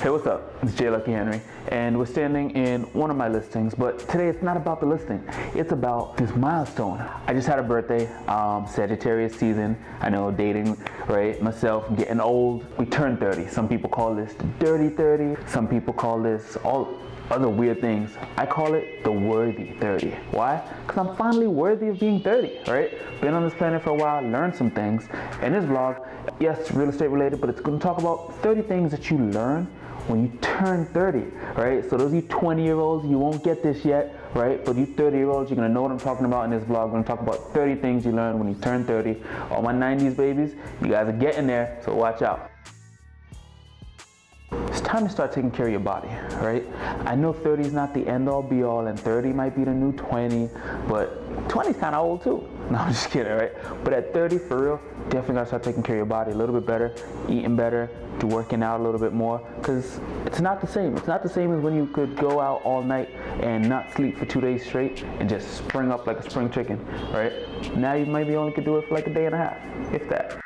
Hey, what's up? It's J. Lucky Henry, and we're standing in one of my listings, but today it's not about the listing. It's about this milestone. I just had a birthday, Sagittarius season. I know, dating, right? Myself, getting old. We turned 30. Some people call this the dirty 30. Some people call this all other weird things. I call it the worthy 30. Why? Because I'm finally worthy of being 30, right? Been on this planet for a while, learned some things. In this vlog, yes, real estate related, but it's going to talk about 30 things that you learn when you turn 30, right? So those of you 20-year-olds, you won't get this yet, right? But you 30-year-olds, you're gonna know what I'm talking about in this vlog. I'm gonna talk about 30 things you learn when you turn 30. All my 90s babies, you guys are getting there, so watch out. It's time to start taking care of your body, right? I know 30 is not the end-all be-all, and 30 might be the new 20, but 20 is kind of old too. No, I'm just kidding, right? But at 30, for real, definitely gotta start taking care of your body a little bit better, eating better, working out a little bit more, because it's not the same. It's not the same as when you could go out all night and not sleep for 2 days straight and just spring up like a spring chicken, right? Now you maybe only could do it for like a day and a half, if that.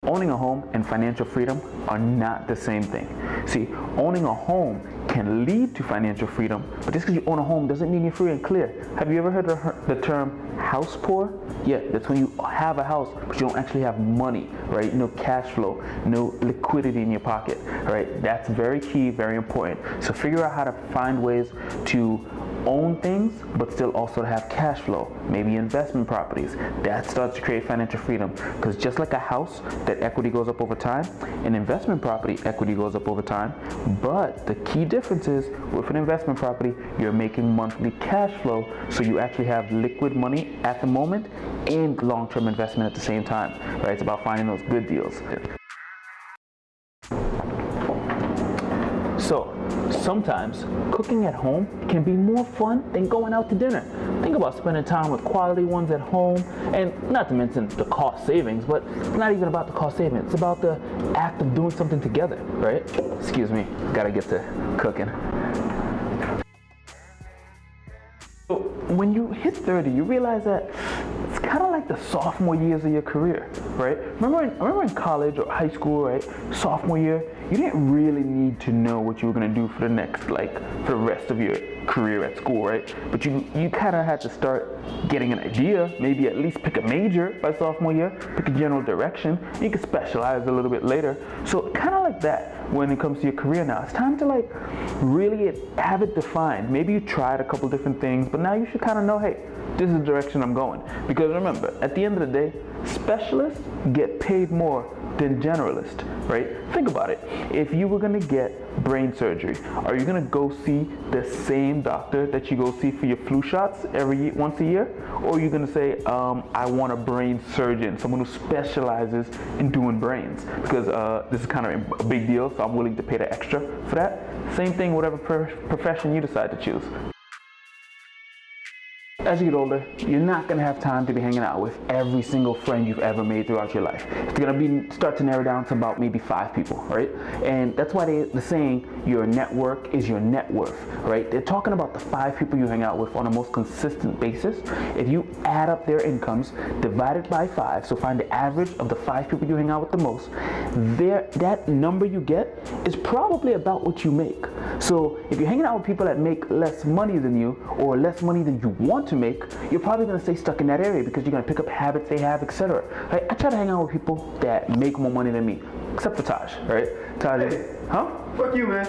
Owning a home and financial freedom are not the same thing. See, owning a home can lead to financial freedom, but just because you own a home doesn't mean you're free and clear. Have you ever heard the term house poor? Yeah, that's when you have a house, but you don't actually have money, right? No cash flow, no liquidity in your pocket, right? That's very key, very important. So figure out how to find ways to own things, but still also to have cash flow, maybe investment properties. That starts to create financial freedom, because just like a house, that equity goes up over time, an investment property equity goes up over time, but the key difference is with an investment property, you're making monthly cash flow, so you actually have liquid money at the moment and long-term investment at the same time, right? It's about finding those good deals. So, sometimes cooking at home can be more fun than going out to dinner. Think about spending time with quality ones at home, and not to mention the cost savings, but it's not even about the cost savings. It's about the act of doing something together, right? Excuse me, gotta get to cooking. So when you hit 30, you realize that it's kind of like the sophomore years of your career, right? Remember in college or high school, right? Sophomore year, you didn't really need to know what you were gonna do for the rest of your career at school, right? But you kind of had to start getting an idea, maybe at least pick a major by sophomore year, pick a general direction. You could specialize a little bit later. So kind of like that when it comes to your career now. It's time to really have it defined. Maybe you tried a couple different things, but now you should kind of know, hey, this is the direction I'm going. Because remember, at the end of the day, specialists get paid more than generalists, right? Think about it. If you were gonna get brain surgery, are you gonna go see the same doctor that you go see for your flu shots once a year? Or are you gonna say, I want a brain surgeon, someone who specializes in doing brains? Because this is kind of a big deal, so I'm willing to pay the extra for that. Same thing, whatever profession you decide to choose. As you get older, you're not going to have time to be hanging out with every single friend you've ever made throughout your life. It's going to start to narrow down to about maybe 5 people, right? And that's why they're saying your network is your net worth, right? They're talking about the 5 people you hang out with on a most consistent basis. If you add up their incomes, divide it by 5, so find the average of the 5 people you hang out with the most, that number you get is probably about what you make. So if you're hanging out with people that make less money than you, or less money than you want to make, you're probably going to stay stuck in that area because you're going to pick up habits they have, etc. Right? I try to hang out with people that make more money than me, except for Taj, right? Taj, hey, huh? Fuck you, man.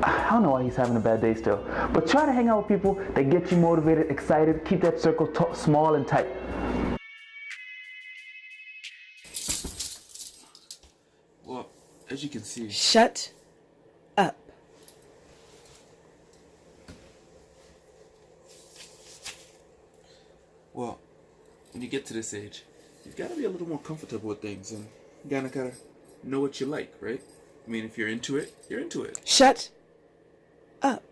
I don't know why he's having a bad day still, but try to hang out with people that get you motivated, excited, keep that circle small and tight. Well, as you can see. Shut up. Well, when you get to this age, you've got to be a little more comfortable with things, and you gotta know what you like, right? I mean, if you're into it, you're into it. Shut up.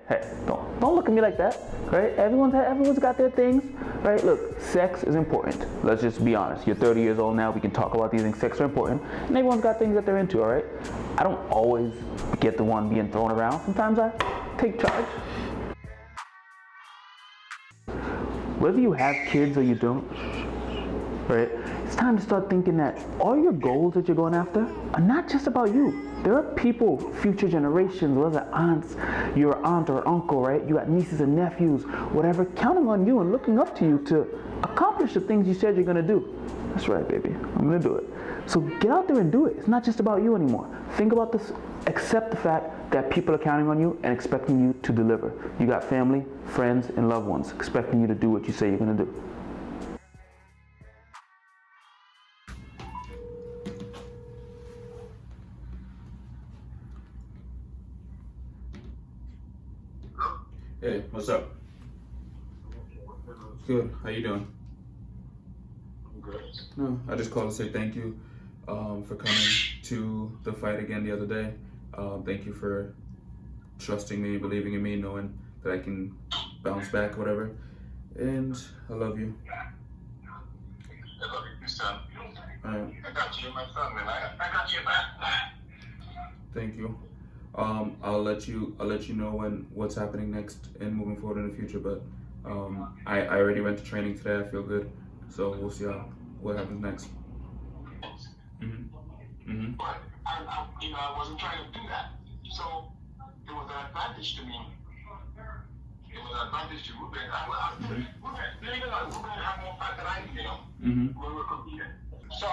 Hey, don't look at me like that, right? Everyone's got their things, right? Look, sex is important. Let's just be honest. You're 30 years old now. We can talk about these things. Sex are important, and everyone's got things that they're into, all right? I don't always get the one being thrown around. Sometimes I take charge. Whether you have kids or you don't, right? It's time to start thinking that all your goals that you're going after are not just about you. There are people, future generations, whether aunts, your aunt or uncle, right? You got nieces and nephews, whatever, counting on you and looking up to you to accomplish the things you said you're gonna do. That's right, baby. I'm gonna do it. So get out there and do it. It's not just about you anymore. Think about this. Accept the fact that people are counting on you and expecting you to deliver. You got family, friends, and loved ones expecting you to do what you say you're gonna do. Hey, what's up? Good. How you doing? Good. No, I just called to say thank you for coming to the fight again the other day. Thank you for trusting me, believing in me, knowing that I can bounce back, whatever. And I love you. I love you, son. Alright. I got you, my son, man. I got you, man. Thank you. I'll let you know what's happening next and moving forward in the future. But I already went to training today. I feel good, so we'll see what happens next. But I wasn't trying to do that. So it was an advantage to me. It was an advantage to Ruben. Ruben had more fun than I did, when we were competing. So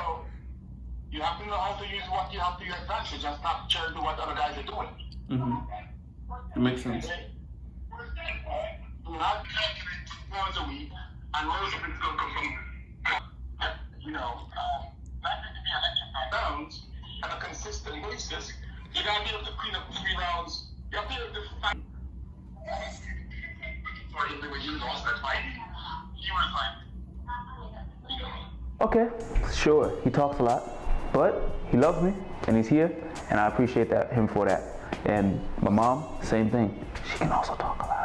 you have to know how to use what you have to your advantage and stop trying to do what other guys are doing. It makes sense. Do not calculate 2 pounds a week and most of it's going to come from, not to be 100 pounds on a consistent basis. You got to be able to clean up 3 rounds. You have to be able to fight. Or the way you lost that fight, you were fine. Okay, sure, he talks a lot, but he loves me and he's here, and I appreciate him for that. And my mom, same thing. She can also talk a lot.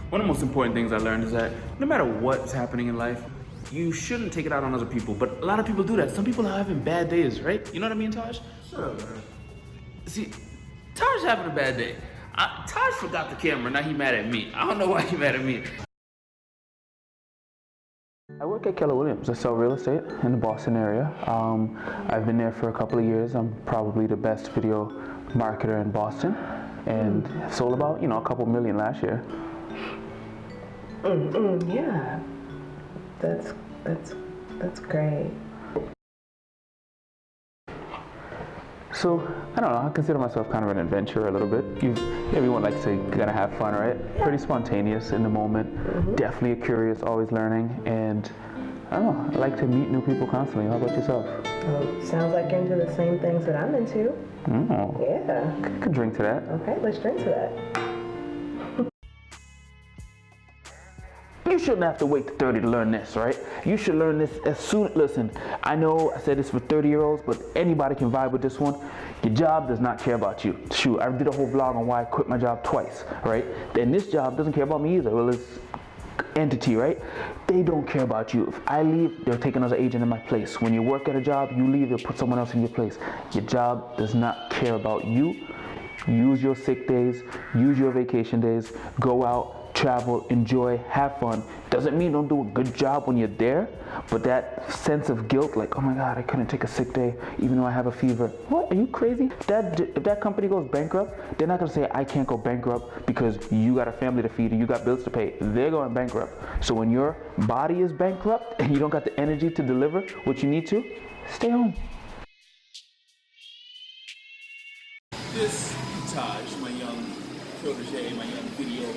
One of the most important things I learned is that no matter what's happening in life, you shouldn't take it out on other people. But a lot of people do that. Some people are having bad days, right? You know what I mean, Taj? Sure, man. See, Taj having a bad day. Taj forgot the camera, now he mad at me. I don't know why he mad at me. I work at Keller Williams. I sell real estate in the Boston area. I've been there for a couple of years. I'm probably the best video marketer in Boston, and sold about a couple million last year. Yeah. That's great. So, I don't know, I consider myself kind of an adventurer a little bit. Everyone likes to gotta have fun, right? Yeah. Pretty spontaneous in the moment. Definitely a curious, always learning, and I don't know, I like to meet new people constantly. How about yourself? Oh, sounds like you're into the same things that I'm into. Oh. Yeah. Could drink to that. Okay, let's drink to that. You shouldn't have to wait to 30 to learn this, right? You should learn this as soon. Listen, I know I said this for 30-year-olds, but anybody can vibe with this one. Your job does not care about you. Shoot, I did a whole vlog on why I quit my job twice, right? Then this job doesn't care about me either. Well, it's entity, right? They don't care about you. If I leave, they'll take another agent in my place. When you work at a job, you leave, they'll put someone else in your place. Your job does not care about you. Use your sick days, use your vacation days, go out, travel, enjoy, have fun. Doesn't mean don't do a good job when you're there, but that sense of guilt, like, oh my God, I couldn't take a sick day even though I have a fever. What, are you crazy? If that company goes bankrupt, they're not gonna say, I can't go bankrupt because you got a family to feed and you got bills to pay. They're going bankrupt. So when your body is bankrupt and you don't got the energy to deliver what you need to, stay home. This Taj, my young protege, my young video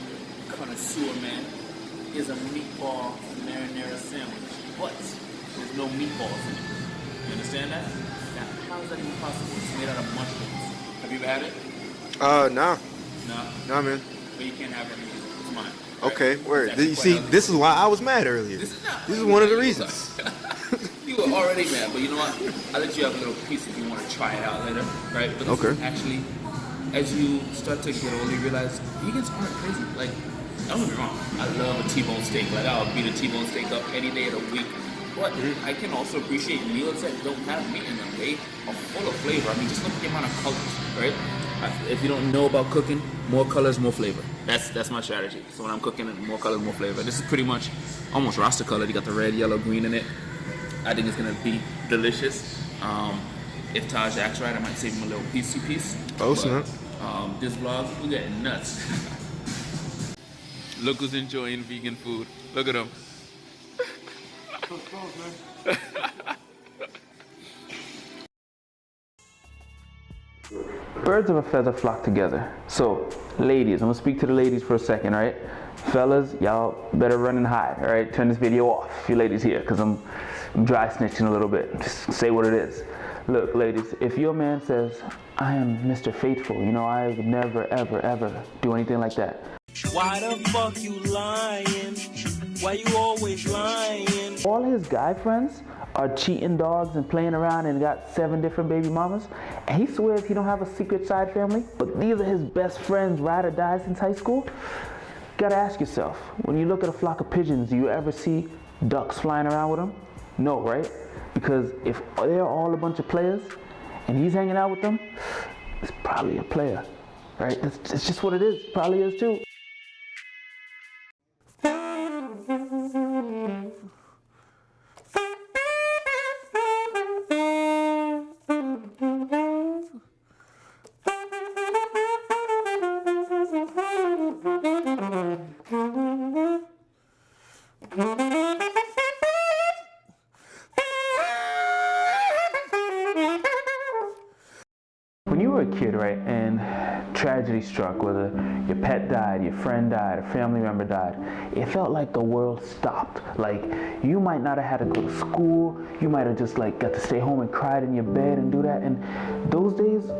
connoisseur man, is a meatball marinara sandwich, but there's no meatballs in it. You understand that? Now, how is that even possible? It's made out of mushrooms. Have you ever had it? Nah. No? Nah, man. But you can't have it because it's mine. Right? Okay, word. Exactly. You see, this is why I was mad earlier. This is one of the reasons. You were already mad, but you know what? I'll let you have a little piece if you want to try it out later, right? But this is actually, as you start to get older, you realize vegans aren't crazy. Like, don't get me wrong, I love a T-bone steak. Like, I'll beat a T-bone steak up any day of the week. But I can also appreciate meals that don't have meat in them. They are full of flavor. I mean, just look at the amount of colors, right? If you don't know about cooking, more colors, more flavor. That's my strategy. So when I'm cooking, more colors, more flavor. This is pretty much almost roster colored. You got the red, yellow, green in it. I think it's gonna be delicious. If Taj acts right, I might save him a little piece. Oh, snap. This vlog, we're getting nuts. Look who's enjoying vegan food. Look at him. Birds of a feather flock together. So, ladies, I'm gonna speak to the ladies for a second, right? Fellas, y'all better run and hide, all right? Turn this video off if you ladies here, because I'm dry snitching a little bit. Just say what it is. Look, ladies, if your man says, I am Mr. Faithful, you know, I would never, ever, ever do anything like that. Why the fuck you lying? Why you always lying? All his guy friends are cheating dogs and playing around and got 7 different baby mamas. And he swears he don't have a secret side family, but these are his best friends, ride or die since high school. Gotta ask yourself, when you look at a flock of pigeons, do you ever see ducks flying around with them? No, right? Because if they're all a bunch of players and he's hanging out with them, it's probably a player, right? It's just what it is. Probably is too. When you were a kid, right, and tragedy struck, whether your pet died, your friend died, a family member died, it felt like the world stopped. Like, you might not have had to go to school, you might have just like got to stay home and cried in your bed and do that, and those days,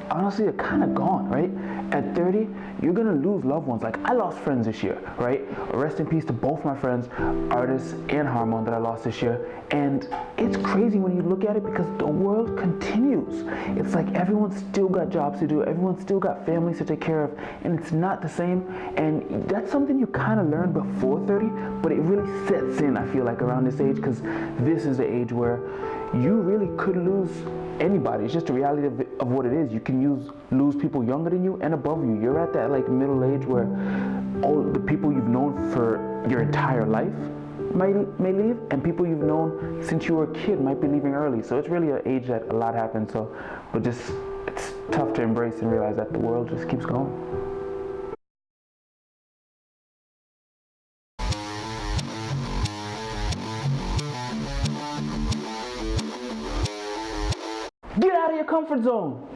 honestly, are kind of gone, right? At 30, you're gonna lose loved ones. Like, I lost friends this year, right? Rest in peace to both my friends, Artist and Harmon, that I lost this year. And it's crazy when you look at it because the world continues. It's like everyone's still got jobs to do, everyone's still got families to take care of, and it's not the same. And that's something you kind of learn before 30, but it really sets in, I feel like, around this age, because this is the age where you really could lose anybody. It's just the reality of what it is. You can lose people younger than you and above you. You're at that like middle age where all the people you've known for your entire life may leave, and people you've known since you were a kid might be leaving early. So it's really an age that a lot happens. So, but just it's tough to embrace and realize that the world just keeps going. Get out of your comfort zone.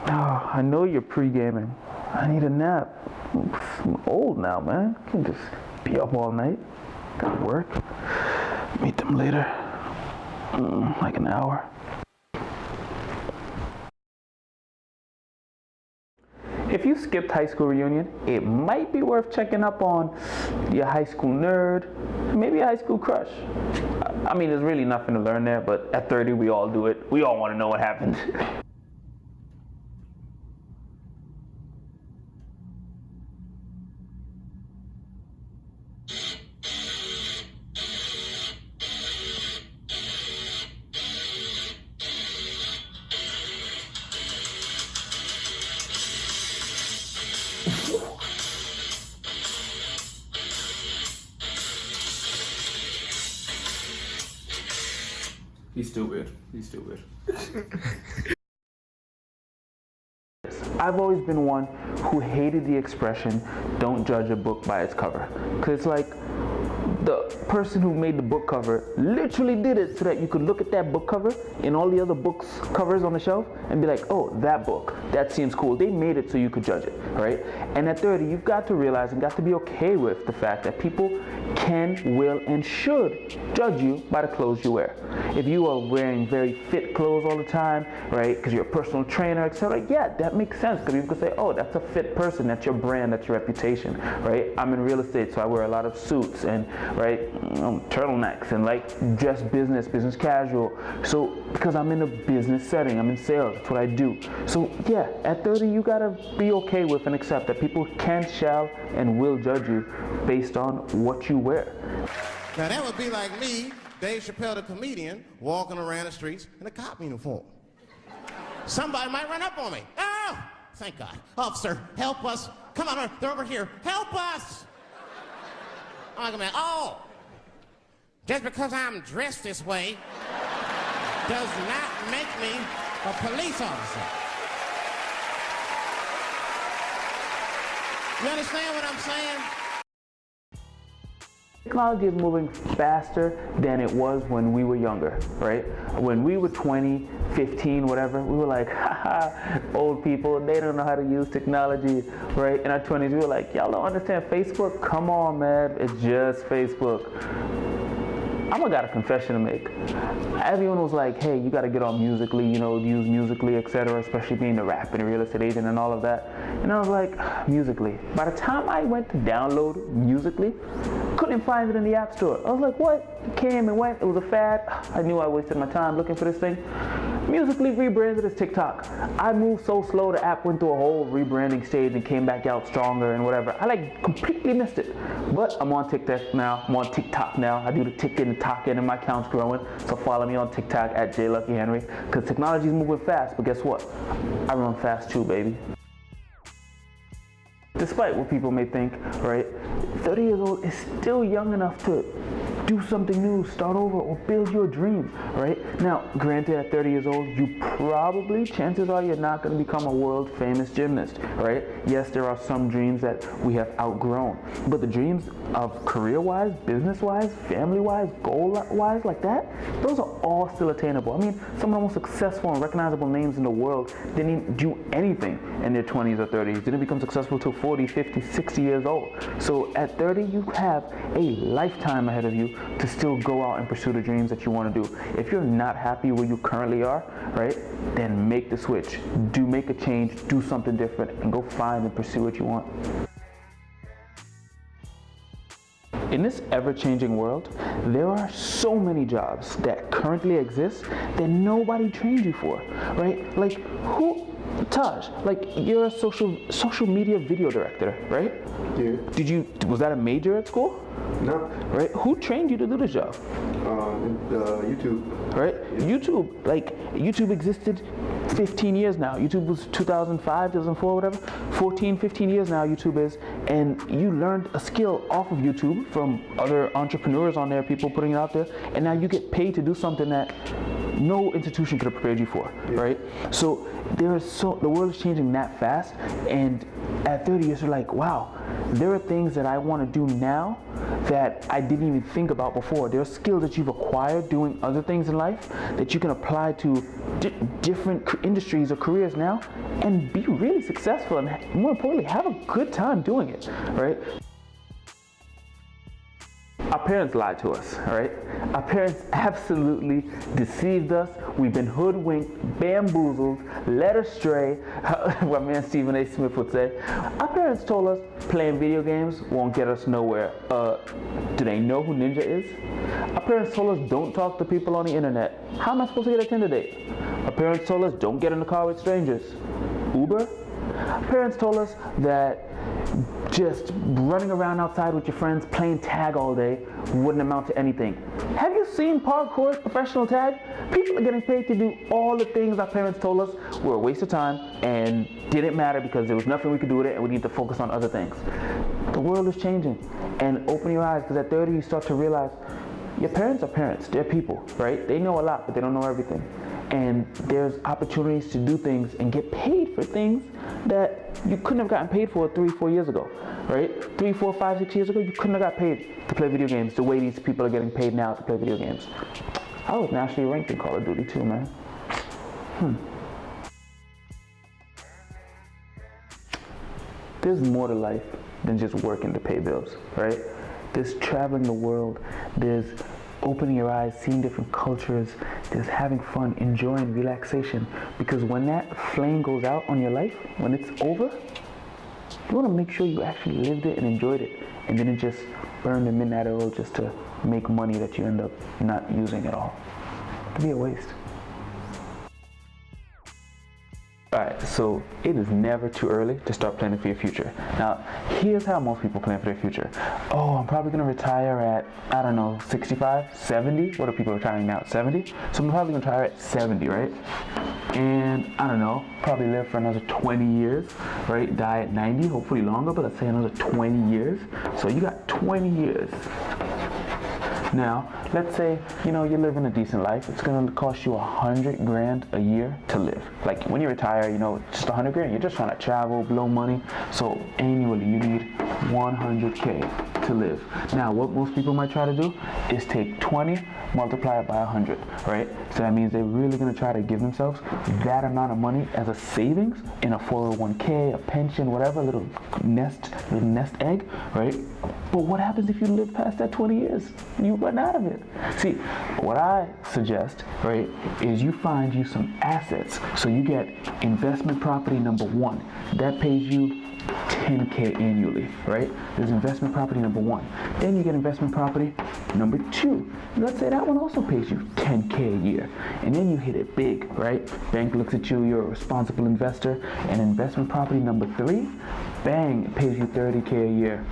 Oh, I know you're pre-gaming. I need a nap. I'm old now, man. I can't just be up all night. Gotta work. Meet them later. Like an hour. If you skipped high school reunion, it might be worth checking up on your high school nerd, maybe a high school crush. I mean, there's really nothing to learn there, but at 30, we all do it. We all want to know what happened. He's stupid. He's stupid. I've always been one who hated the expression, don't judge a book by its cover. Because it's like, the person who made the book cover literally did it so that you could look at that book cover and all the other books covers on the shelf and be like, oh, that book, that seems cool. They made it so you could judge it, right? And at 30, you've got to realize and got to be okay with the fact that people can, will, and should judge you by the clothes you wear. If you are wearing very fit clothes all the time, right, because you're a personal trainer, etc., yeah, that makes sense, because people could say, oh, that's a fit person, that's your brand, that's your reputation, right? I'm in real estate, so I wear a lot of suits and, right, turtlenecks and like dress business casual. So because I'm in a business setting, I'm in sales, that's what I do. So yeah, at 30, you gotta be okay with and accept that people can, shall, and will judge you based on what you wear. Now that would be like me, Dave Chappelle the comedian, walking around the streets in a cop uniform. Somebody might run up on me. Oh, thank God. Officer, help us. Come on, they're over here. Help us. I'm like, man, oh, just because I'm dressed this way does not make me a police officer. You understand what I'm saying? Technology is moving faster than it was when we were younger, right? When we were 20, 15, whatever, we were like, haha, old people, they don't know how to use technology, right? In our 20s, we were like, y'all don't understand Facebook? Come on, man, it's just Facebook. I got a confession to make. Everyone was like, hey, you gotta get on Musical.ly, you know, use Musical.ly, etc., especially being a rap and a real estate agent and all of that. And I was like, Musical.ly. By the time I went to download Musical.ly, couldn't find it in the App Store. I was like, what? It came and went, it was a fad. I knew I wasted my time looking for this thing. Musical.ly rebranded as TikTok. I moved so slow, the app went through a whole rebranding stage and came back out stronger and whatever. I like completely missed it. But I'm on TikTok now. I'm on TikTok now. I do the ticking and talking and my account's growing. So follow me on TikTok at JLuckyHenry, because technology's moving fast, but guess what? I run fast too, baby. Despite what people may think, right, 30 years old is still young enough to do something new, start over, or build your dream, right? Now, granted, at 30 years old, you probably, chances are you're not going to become a world famous gymnast, right? Yes, there are some dreams that we have outgrown, but the dreams of career-wise, business-wise, family-wise, goal-wise, like that, those are all still attainable. I mean, some of the most successful and recognizable names in the world didn't even do anything in their 20s or 30s, didn't become successful till 40, 50, 60 years old. So at 30, you have a lifetime ahead of you to still go out and pursue the dreams that you want to do. If you're not happy where you currently are, right, then make the switch. Do make a change, do something different, and go find and pursue what you want. In this ever-changing world, there are so many jobs that currently exist that nobody trained you for, right? Like, who, Taj, like, you're a social media video director, right? Yeah. Was that a major at school? No. Right? Who trained you to do this job? YouTube. Right? Yeah. YouTube existed 15 years now. YouTube was 2005, 2004, whatever. 14, 15 years now YouTube is. And you learned a skill off of YouTube from other entrepreneurs on there, people putting it out there. And now you get paid to do something that no institution could have prepared you for, right? So the world is changing that fast, and at 30 years, you're like, wow, there are things that I want to do now that I didn't even think about before. There are skills that you've acquired doing other things in life that you can apply to different industries or careers now and be really successful, and more importantly, have a good time doing it, right? Our parents lied to us, all right? Our parents absolutely deceived us. We've been hoodwinked, bamboozled, led astray, what man Stephen A. Smith would say. Our parents told us playing video games won't get us nowhere. Do they know who Ninja is? Our parents told us don't talk to people on the internet. How am I supposed to get a Tinder date? Our parents told us don't get in the car with strangers. Uber? Our parents told us that just running around outside with your friends playing tag all day wouldn't amount to anything. Have you seen parkour professional tag? People are getting paid to do all the things our parents told us were a waste of time and didn't matter because there was nothing we could do with it and we need to focus on other things. The world is changing, and open your eyes, because at 30 you start to realize your parents are parents, they're people, right? They know a lot, but they don't know everything. And there's opportunities to do things and get paid for things that you couldn't have gotten paid for 3-4 years ago. right? 3, 4, 5, 6 years ago, you couldn't have got paid to play video games the way these people are getting paid now to play video games. I was nationally ranked in Call of Duty too, man. There's more to life than just working to pay bills, right? There's traveling the world, there's opening your eyes, seeing different cultures, there's having fun, enjoying relaxation. Because when that flame goes out on your life, when it's over, you want to make sure you actually lived it and enjoyed it, and didn't just burn the midnight oil just to make money that you end up not using at all. It'd be a waste. Alright, so it is never too early to start planning for your future. Now, here's how most people plan for their future. Oh, I'm probably gonna retire at, I don't know, 65, 70? What are people retiring now at 70? So I'm probably gonna retire at 70, right? And I don't know, probably live for another 20 years, right? Die at 90, hopefully longer, but let's say another 20 years. So you got 20 years. Now, let's say, you're living a decent life. It's gonna cost you $100,000 a year to live. Like when you retire, just $100,000. You're just trying to travel, blow money. So annually, you need $100K to live. Now, what most people might try to do is take 20, multiply it by 100, right? So that means they're really gonna try to give themselves that amount of money as a savings in a 401K, a pension, whatever, little nest egg, right? But what happens if you live past that 20 years and you run out of it? See, what I suggest, right, is you find you some assets. So you get investment property number 1. That pays you $10K annually, right? There's investment property number 1. Then you get investment property number 2. Let's say that one also pays you $10K a year. And then you hit it big, right? Bank looks at you, you're a responsible investor. And investment property number 3, bang, it pays you $30K a year.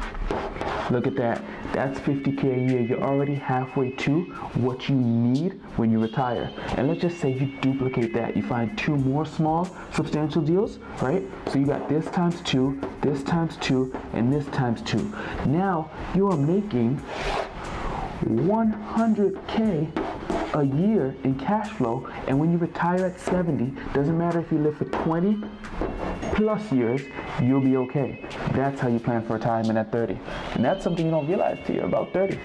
Look at that. That's $50K a year. You're already halfway to what you need when you retire. And let's just say you duplicate that. You find 2 more small, substantial deals, right? So you got this times 2, this times 2, and this times 2. Now you are making $100K a year in cash flow. And when you retire at 70, doesn't matter if you live for 20 plus years, you'll be okay. That's how you plan for retirement at 30. And that's something you don't realize till you're about 30.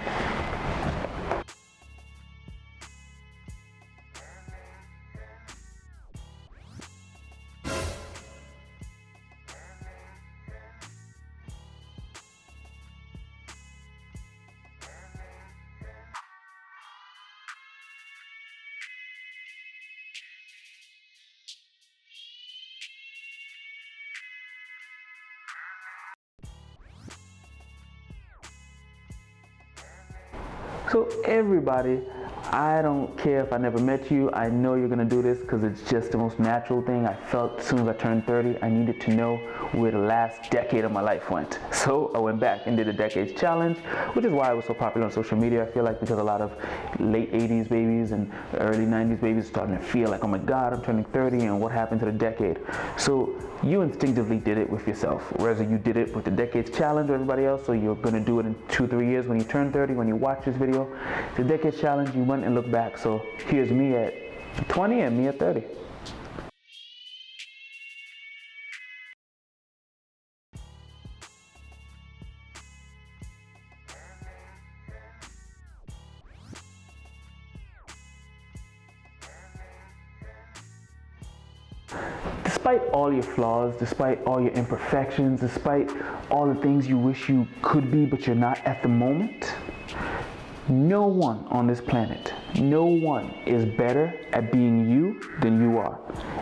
So everybody, I don't care if I never met you, I know you're gonna do this because it's just the most natural thing. I felt as soon as I turned 30, I needed to know where the last decade of my life went. So I went back and did a decades challenge, which is why I was so popular on social media. I feel like because a lot of late 80s babies and early 90s babies are starting to feel like, oh my God, I'm turning 30 and what happened to the decade? So you instinctively did it with yourself, whether you did it with the decades challenge or everybody else, so you're gonna do it in 2-3 years when you turn 30, when you watch this video. The decades challenge, you went and look back. So here's me at 20 and me at 30. Despite all your flaws, despite all your imperfections, despite all the things you wish you could be but you're not at the moment, no one on this planet, no one is better at being you than you are.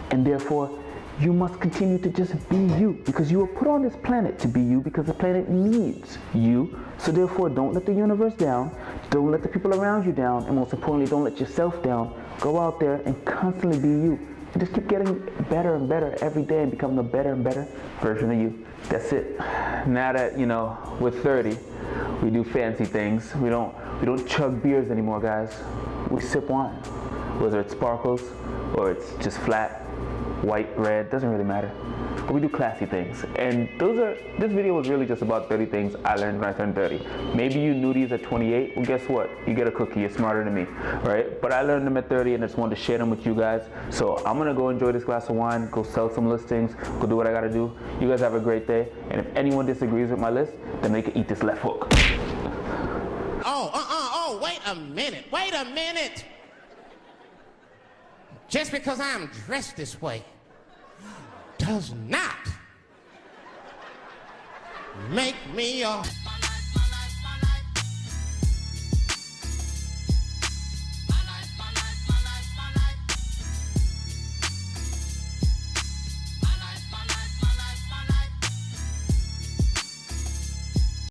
And therefore, you must continue to just be you, because you were put on this planet to be you, because the planet needs you. So therefore, don't let the universe down, don't let the people around you down, and most importantly, don't let yourself down. Go out there and constantly be you. And just keep getting better and better every day and becoming a better and better version of you. That's it. Now that, we're 30, we do fancy things. We don't chug beers anymore, guys. We sip wine. Whether it sparkles or it's just flat, white, red, doesn't really matter. but we do classy things. And this video was really just about 30 things I learned when I turned 30. Maybe you knew these at 28. Well, guess what? You get a cookie. You're smarter than me, right? But I learned them at 30 and I just wanted to share them with you guys. So I'm gonna go enjoy this glass of wine, go sell some listings, go do what I gotta do. You guys have a great day. And if anyone disagrees with my list, then they can eat this left hook. Oh, wait a minute. Just because I'm dressed this way does not make me a